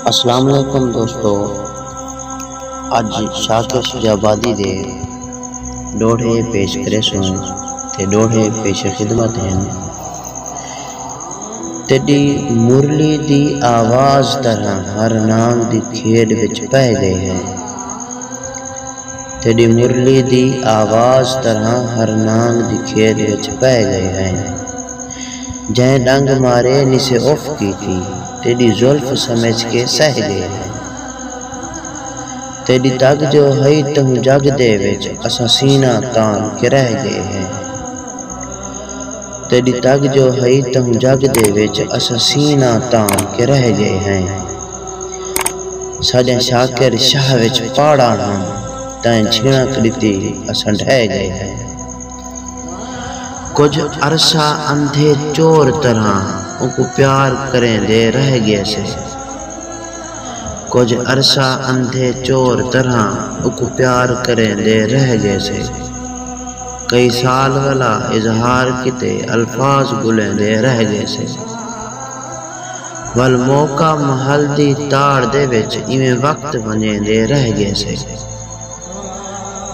السلام علیکم دوستو، اج شاکر شجابادی دے ڈوڑے پیش کرے سوں تے ڈوڑے پیش خدمت ہیں۔ تیڈی مرلی دی آواز طرح ہر نام دی کھیڈ وچ پہ گئے ہیں۔ تیڈی مرلی دی آواز طرح ہر نام دی کھیڈ وچ پہ گئے ہیں۔ جہیں ڈنگ مارے نسے اف کی تھی، تیڈی زلف سمجھ کے سہ گئے ہیں۔ تیڈی تگ جو ہئی تہوں جگ دے وچ اساں سینہ تان کے رہ گئے ہیں۔ تیڈی تگ جو ہئی تہوں جگ دے وچ اساں سینہ تان کے رہ گئے ہیں۔ ساڈے شاکر شاہ وچ پاڑا ہاں، تائیں چھڑک دتی اساں ڈھہ گئے ہیں۔ کچھ عرصہ اندھے چور طرح ان کو پیار کریں دے رہ گئے سے۔ کچھ عرصہ اندھے چور طرح ان کو پیار کریں دے رہ گئے سے۔ کئی سال والا اظہار کتے الفاظ گلیں دے رہ گئے سے۔ ول موقع محل دی تاڑ دے وچ ایویں وقت بنے دے رہ گئے سے۔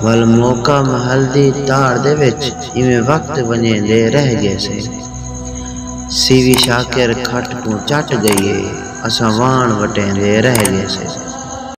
ول موقع محل دی تاڑ دے وچ ایویں وقت بنے دے رہ گئے سے۔ سیوی شاکر کھٹ کو چٹ گئیے، اساں وان وٹیں دے رہ گئے سے۔